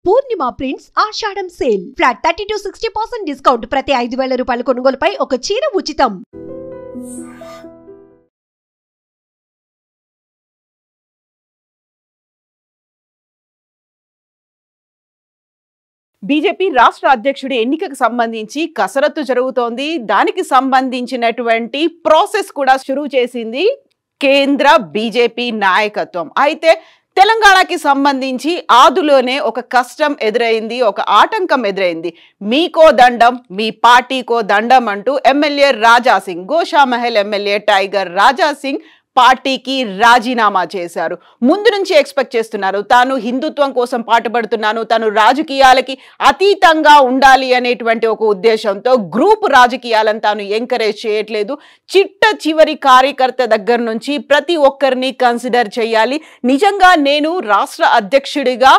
పూర్ణిమ prints ఆషాఢం sale flat 30 to 60% discount ప్రతి 5,000 రూపాయల కొనుగోలుపై ఒక చీర ఉచితం. బీజేపీ రాష్ట్ర అధ్యక్షుడి ఎన్నికకు సంబంధించి కసరత్తు జరుగుతోంది. దానికి సంబంధించినటువంటి ప్రాసెస్ కూడా షురూ చేసింది కేంద్ర బీజేపీ నాయకత్వం. అయితే తెలంగాణకి సంబంధించి ఆదులోనే ఒక కష్టం ఎదురైంది, ఒక ఆటంకం ఎదురైంది. మీకో దండం, మీ పార్టీకో దండం అంటూ MLA Raja Singh, Goshamahal MLA tiger Raja Singh పార్టీకి రాజీనామా చేశారు. ముందు నుంచి ఎక్స్పెక్ట్ చేస్తున్నారు, తాను హిందుత్వం కోసం పాటుపడుతున్నాను, తాను రాజకీయాలకి అతీతంగా ఉండాలి అనేటువంటి ఒక ఉద్దేశంతో గ్రూప్ రాజకీయాలను తాను ఎంకరేజ్ చేయట్లేదు. చిట్ట చివరి కార్యకర్త దగ్గర నుంచి ప్రతి ఒక్కరిని కన్సిడర్ చేయాలి. నిజంగా నేను రాష్ట్ర అధ్యక్షుడిగా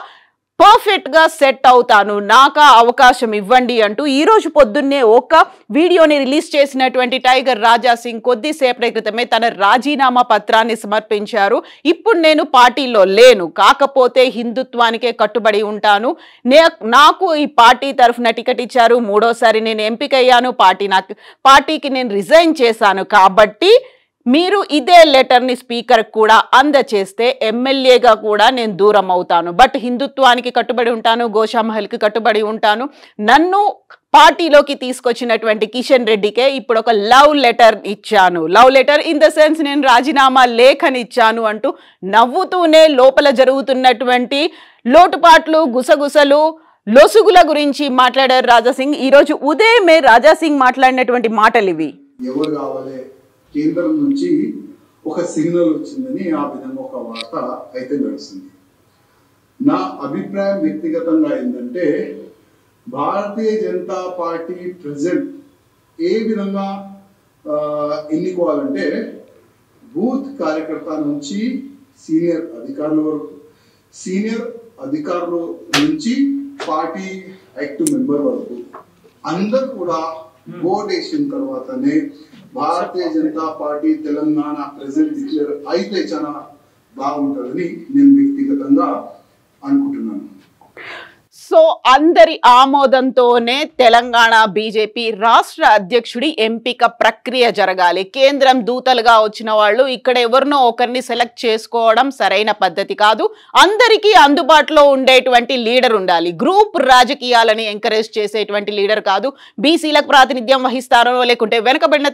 పర్ఫెక్ట్ గా సెట్ అవుతాను, నాకు అవకాశం ఇవ్వండి అంటూ ఈ రోజు పొద్దున్నే ఒక వీడియోని రిలీజ్ చేసినటువంటి టైగర్ రాజా సింగ్ కొద్దిసేపటి క్రితమే తన రాజీనామా పత్రాన్ని సమర్పించారు. ఇప్పుడు నేను పార్టీలో లేను, కాకపోతే హిందుత్వానికే కట్టుబడి ఉంటాను, నాకు ఈ పార్టీ తరఫున టికెట్ ఇచ్చారు, మూడోసారి నేను ఎంపికయ్యాను, పార్టీకి నేను రిజైన్ చేశాను, కాబట్టి మీరు ఇదే లెటర్ని స్పీకర్ కూడా అందచేస్తే ఎమ్మెల్యేగా కూడా నేను దూరం అవుతాను, బట్ హిందుత్వానికి కట్టుబడి ఉంటాను, గోషామహల్కి కట్టుబడి ఉంటాను. నన్ను పార్టీలోకి తీసుకొచ్చినటువంటి కిషన్ రెడ్డికే ఇప్పుడు ఒక లవ్ లెటర్ ఇచ్చాను, love letter in the sense నేను రాజీనామా లేఖని ఇచ్చాను అంటూ నవ్వుతూనే లోపల జరుగుతున్నటువంటి లోటుపాట్లు, గుసగుసలు, లొసుగుల గురించి మాట్లాడారు రాజా సింగ్. ఈరోజు ఉదయమే రాజా సింగ్ మాట్లాడినటువంటి మాటలు ఇవి. కేంద్రం నుంచి ఒక సిగ్నల్ వచ్చిందని ఆ విధంగా ఒక వార్త అయితే నడుస్తుంది. నా అభిప్రాయం వ్యక్తిగతంగా ఏంటంటే, భారతీయ జనతా పార్టీ ప్రెసిడెంట్ ఏ విధంగా ఎన్నుకోవాలంటే, బూత్ కార్యకర్త నుంచి సీనియర్ అధికారుల వరకు, సీనియర్ అధికారుల నుంచి పార్టీ యాక్టివ్ మెంబర్ వరకు అందరూ కూడా ఓట్ వేసిన తర్వాతనే భారతీయ జనతా పార్టీ తెలంగాణ ప్రెసిడెంట్ డిక్లేర్ అయితే చాలా బాగుంటుందని నేను వ్యక్తిగతంగా అనుకుంటున్నాను. సో అందరి ఆమోదంతోనే తెలంగాణ బీజేపీ రాష్ట్ర అధ్యక్షుడి ఎంపిక ప్రక్రియ జరగాలి. కేంద్రం దూతలుగా వచ్చిన వాళ్ళు ఇక్కడ ఎవరినో ఒకరిని సెలెక్ట్ చేసుకోవడం సరైన పద్ధతి కాదు. అందరికీ అందుబాటులో ఉండేటువంటి లీడర్ ఉండాలి. గ్రూప్ రాజకీయాలని ఎంకరేజ్ చేసేటువంటి లీడర్ కాదు. బీసీలకు ప్రాతినిధ్యం వహిస్తారనో, లేకుంటే వెనుకబడిన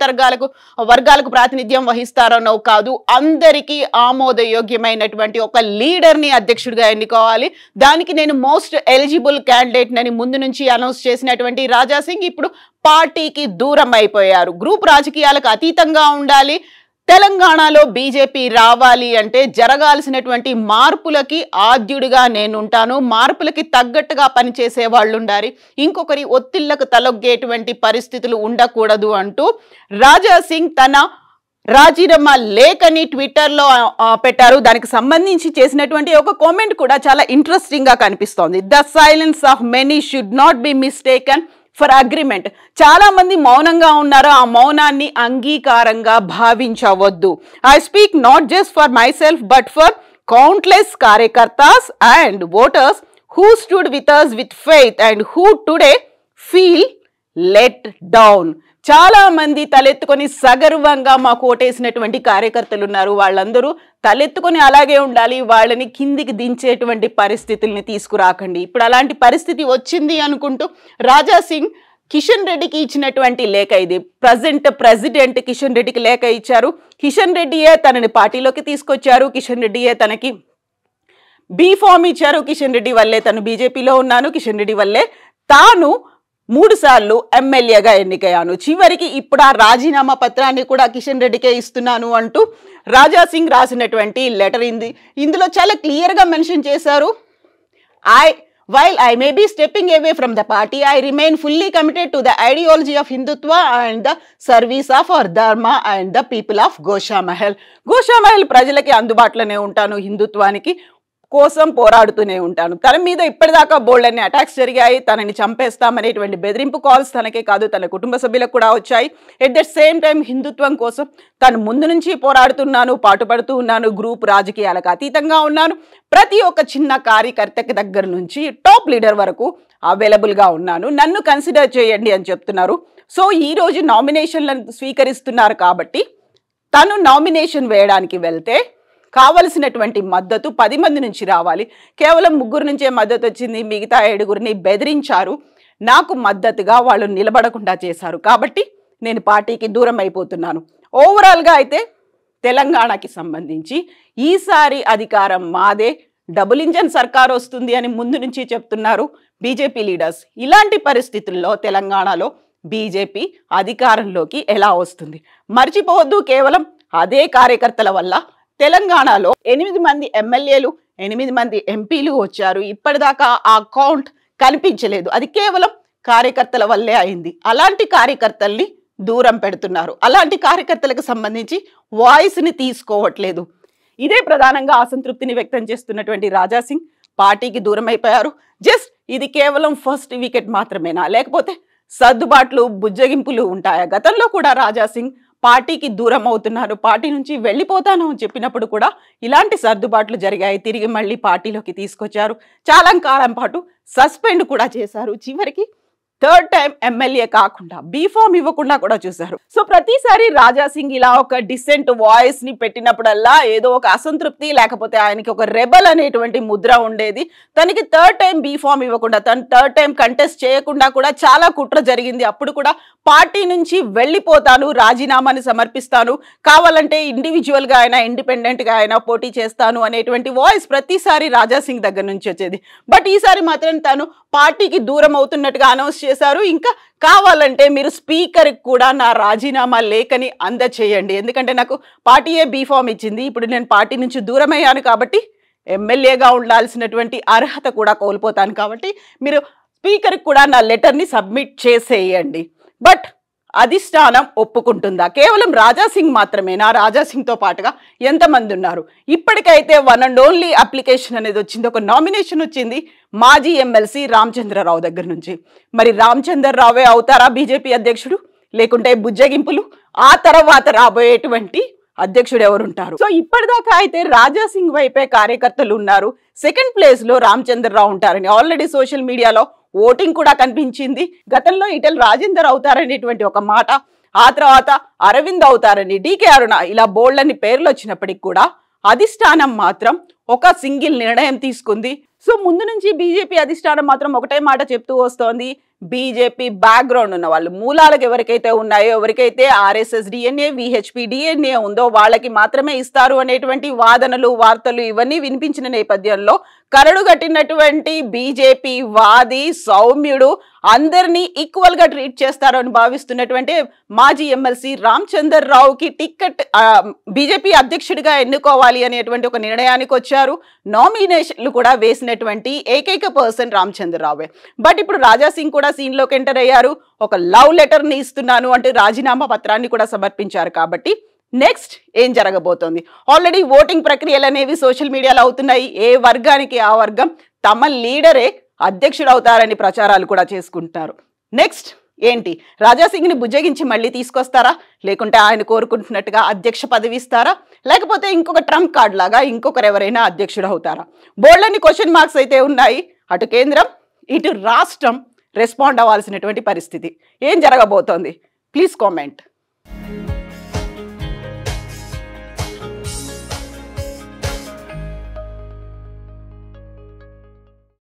వర్గాలకు ప్రాతినిధ్యం వహిస్తారనో కాదు. అందరికీ ఆమోదయోగ్యమైనటువంటి ఒక లీడర్ని అధ్యక్షుడిగా ఎన్నుకోవాలి. దానికి నేను మోస్ట్ ఎలిజిబుల్ క్యాండిడేట్ అని ముందు నుంచి అనౌన్స్ చేసినటువంటి రాజా సింగ్ ఇప్పుడు పార్టీకి దూరం అయిపోయారు. గ్రూప్ రాజకీయాలకు అతీతంగా ఉండాలి. తెలంగాణలో బీజేపీ రావాలి అంటే జరగాల్సినటువంటి మార్పులకి ఆద్యుడిగా నేనుంటాను, మార్పులకి తగ్గట్టుగా పనిచేసే వాళ్ళు ఉండాలి, ఇంకొకరి ఒత్తిళ్లకు తలొగ్గేటువంటి పరిస్థితులు ఉండకూడదు అంటూ రాజా సింగ్ తన రాజీనామా లేఖని ట్విట్టర్లో పెట్టారు. దానికి సంబంధించి చేసినటువంటి ఒక కామెంట్ కూడా చాలా ఇంట్రెస్టింగ్ గా కనిపిస్తోంది. The silence of many should not be mistaken for agreement. చాలా మంది మౌనంగా ఉన్నారు, ఆ మౌనాన్ని అంగీకారంగా భావించవద్దు. I speak not just for myself but for countless కార్యకర్తాస్ and voters who stood with us with faith and who today feel let down. చాలా మంది తలెత్తుకొని సగర్వంగా మాకు ఓటేసినటువంటి కార్యకర్తలు ఉన్నారు, వాళ్ళందరూ తలెత్తుకొని అలాగే ఉండాలి, వాళ్ళని కిందికి దించేటువంటి పరిస్థితుల్ని తీసుకురాకండి. ఇప్పుడు అలాంటి పరిస్థితి వచ్చింది అనుకుంటూ రాజా సింగ్ కిషన్ రెడ్డికి ఇచ్చినటువంటి లేఖ ఇది. ప్రెసిడెంట్ కిషన్ రెడ్డికి లేఖ ఇచ్చారు. కిషన్ రెడ్డియే తనని పార్టీలోకి తీసుకొచ్చారు, కిషన్ రెడ్డియే తనకి బీ ఫామ్ ఇచ్చారు, కిషన్ రెడ్డి వల్లే తను బీజేపీలో ఉన్నాను, కిషన్ రెడ్డి వల్లే తాను 3 సార్లు ఎమ్మెల్యేగా ఎన్నికయ్యాను, చివరికి ఇప్పుడు ఆ రాజీనామా పత్రాన్ని కూడా కిషన్ రెడ్డికే ఇస్తున్నాను అంటూ రాజా సింగ్ రాసినటువంటి లెటర్ ఇందులో చాలా క్లియర్గా మెన్షన్ చేశారు. While I may be stepping away from the party, I remain fully committed to the ideology of Hindutva and the service of our Dharma and the people of Goshamahal. Goshamahal ప్రజలకి అందుబాటులోనే ఉంటాను, హిందుత్వానికి కోసం పోరాడుతూనే ఉంటాను. తన మీద ఇప్పటిదాకా బోల్డన్ని అటాక్స్ జరిగాయి. తనని చంపేస్తామనేటువంటి బెదిరింపు కాల్స్ తనకే కాదు తన కుటుంబ సభ్యులకు కూడా వచ్చాయి. ఎట్ ద సేమ్ టైం హిందుత్వం కోసం తను ముందు నుంచి పోరాడుతున్నాను, పాటుపడుతూ ఉన్నాను, గ్రూప్ రాజకీయాలకు అతీతంగా ఉన్నాను, ప్రతి ఒక్క చిన్న కార్యకర్తకి దగ్గర నుంచి టాప్ లీడర్ వరకు అవైలబుల్గా ఉన్నాను, నన్ను కన్సిడర్ చేయండి అని చెప్తున్నారు. సో ఈ రోజు నామినేషన్లను స్వీకరిస్తున్నారు కాబట్టి తను నామినేషన్ వేయడానికి వెళ్తే కావలసినటువంటి మద్దతు 10 మంది నుంచి రావాలి. కేవలం 3 నుంచే మద్దతు వచ్చింది, మిగతా 7గురిని బెదిరించారు, నాకు మద్దతుగా వాళ్ళు నిలబడకుండా చేశారు. కాబట్టి నేను పార్టీకి దూరం అయిపోతున్నాను. ఓవరాల్గా అయితే తెలంగాణకి సంబంధించి ఈసారి అధికారం మాదే, డబుల్ ఇంజన్ సర్కార్ వస్తుంది అని ముందు నుంచి చెప్తున్నారు బీజేపీ లీడర్స్. ఇలాంటి పరిస్థితుల్లో తెలంగాణలో బీజేపీ అధికారంలోకి ఎలా వస్తుంది? మర్చిపోవద్దు, కేవలం అదే కార్యకర్తల వల్ల తెలంగాణలో 8 మంది ఎమ్మెల్యేలు, 8 మంది ఎంపీలు వచ్చారు. ఇప్పటిదాకా ఆ కౌంట్ కనిపించలేదు. అది కేవలం కార్యకర్తల వల్లే అయింది. అలాంటి కార్యకర్తల్ని దూరం పెడుతున్నారు. అలాంటి కార్యకర్తలకు సంబంధించి వాయిస్ని తీసుకోవట్లేదు. ఇదే ప్రధానంగా అసంతృప్తిని వ్యక్తం చేస్తున్నటువంటి రాజాసింగ్ పార్టీకి దూరం అయిపోయారు. జస్ట్ ఇది కేవలం ఫస్ట్ వికెట్ మాత్రమేనా, లేకపోతే సర్దుబాట్లు, బుజ్జగింపులు ఉంటాయా? గతంలో కూడా రాజాసింగ్ పార్టీకి దూరం అవుతున్నారు, పార్టీ నుంచి వెళ్ళిపోతాను అని చెప్పినప్పుడు కూడా ఇలాంటి సర్దుబాట్లు జరిగాయి. తిరిగి మళ్ళీ పార్టీలోకి తీసుకొచ్చారు. చాలా కాలం పాటు సస్పెండ్ కూడా చేశారు. చివరికి 3rd టైం ఎమ్మెల్యే కాకుండా బీఫామ్ ఇవ్వకుండా కూడా చూశారు. సో ప్రతిసారి రాజాసింగ్ ఇలా ఒక డిసెంట్ వాయిస్ ని పెట్టినప్పుడల్లా ఏదో ఒక అసంతృప్తి, లేకపోతే ఆయనకి ఒక రెబల్ అనేటువంటి ముద్ర ఉండేది. తనకి 3rd టైం బీఫామ్ ఇవ్వకుండా, తను 3rd టైం కంటెస్ట్ చేయకుండా కూడా చాలా కుట్ర జరిగింది. అప్పుడు కూడా పార్టీ నుంచి వెళ్ళిపోతాను, రాజీనామాని సమర్పిస్తాను, కావాలంటే ఇండివిజువల్ గా అయినా ఇండిపెండెంట్ గా అయినా పోటీ చేస్తాను అనేటువంటి వాయిస్ ప్రతిసారి రాజాసింగ్ దగ్గర నుంచి వచ్చేది. బట్ ఈసారి మాత్రం తను పార్టీకి దూరం అవుతున్నట్టుగా అనౌన్స్ చేశారు. ఇంకా కావాలంటే మీరు స్పీకర్ కూడా నా రాజీనామా లేఖని అందచేయండి, ఎందుకంటే నాకు పార్టీయే బీఫామ్ ఇచ్చింది, ఇప్పుడు నేను పార్టీ నుంచి దూరం అయ్యాను కాబట్టి ఎమ్మెల్యేగా ఉండాల్సినటువంటి అర్హత కూడా కోల్పోతాను, కాబట్టి మీరు స్పీకర్ కూడా నా లెటర్ని సబ్మిట్ చేసేయండి. బట్ అధిష్టానం ఒప్పుకుంటుందా? కేవలం రాజాసింగ్ మాత్రమేనా? రాజాసింగ్తో పాటుగా ఎంతమంది ఉన్నారు? ఇప్పటికైతే వన్ అండ్ ఓన్లీ అప్లికేషన్ అనేది వచ్చింది, ఒక నామినేషన్ వచ్చింది మాజీ ఎమ్మెల్సీ రామచంద్రరావు దగ్గర నుంచి. మరి రామచంద్రరావే అవుతారా బీజేపీ అధ్యక్షుడు, లేకుంటే బుజ్జగింపులు ఆ తర్వాత రాబోయేటువంటి అధ్యక్షుడు ఎవరుంటారు? సో ఇప్పటిదాకా అయితే రాజాసింగ్ వైపే కార్యకర్తలు ఉన్నారు. 2nd ప్లేస్ లో రామచంద్రరావు ఉంటారని ఆల్రెడీ సోషల్ మీడియాలో ఓటింగ్ కూడా కనిపించింది. గతంలో ఈటెల రాజేందర్ అవుతారనేటువంటి ఒక మాట, ఆ తర్వాత అరవింద్ అవుతారని, డీకే అరుణ, ఇలా బోల్డన్ని పేర్లు వచ్చినప్పటికి కూడా అధిష్టానం మాత్రం ఒక సింగిల్ నిర్ణయం తీసుకుంది. సో ముందు నుంచి బీజేపీ అధిష్టానం మాత్రం ఒకటే మాట చెప్తూ వస్తోంది, బీజేపీ బ్యాక్గ్రౌండ్ ఉన్న వాళ్ళు, మూలాలకు ఎవరికైతే ఉన్నాయో, ఎవరికైతే ఆర్ఎస్ఎస్ డిఎన్ఏ, విహెచ్పి డిఎన్ఏ ఉందో వాళ్ళకి మాత్రమే ఇస్తారు అనేటువంటి వాదనలు, వార్తలు ఇవన్నీ వినిపించిన నేపథ్యంలో కరడు కట్టినటువంటి బీజేపీ వాది సౌమ్యుడు అందరినీ ఈక్వల్ గా ట్రీట్ చేస్తారు అని భావిస్తున్నటువంటి మాజీ ఎమ్మెల్సీ రామచంద్రరావుకి టికెట్ బీజేపీ అధ్యక్షుడిగా ఎన్నుకోవాలి అనేటువంటి ఒక నిర్ణయానికి వచ్చారు. నామినేషన్లు కూడా వేసినటువంటి ఏకైక పర్సన్ రామచంద్రరావే. బట్ ఇప్పుడు రాజాసింగ్ కూడా సీన్ లోకి ఎంటర్ అయ్యారు. ఒక లవ్ లెటర్ ని ఇస్తున్నాను అంటూ రాజీనామా పత్రాన్ని కూడా సమర్పించారు. కాబట్టి నెక్స్ట్ ఏం జరగబోతోంది? ఆల్రెడీ ఓటింగ్ ప్రక్రియలు అనేవి సోషల్ మీడియాలో అవుతున్నాయి. ఏ వర్గానికి ఆ వర్గం తమ లీడరే అధ్యక్షుడు అవుతారని ప్రచారాలు కూడా చేసుకుంటున్నారు. నెక్స్ట్ ఏంటి? రాజాసింగ్ని బుజ్జగించి మళ్ళీ తీసుకొస్తారా, లేకుంటే ఆయన కోరుకుంటున్నట్టుగా అధ్యక్ష పదవి ఇస్తారా, లేకపోతే ఇంకొక ట్రంప్ కార్డ్ లాగా ఇంకొకరు ఎవరైనా అధ్యక్షుడు అవుతారా? బోల్డన్ని క్వశ్చన్ మార్క్స్ అయితే ఉన్నాయి. అటు కేంద్రం, ఇటు రాష్ట్రం రెస్పాండ్ అవ్వాల్సినటువంటి పరిస్థితి. ఏం జరగబోతోంది? Please comment.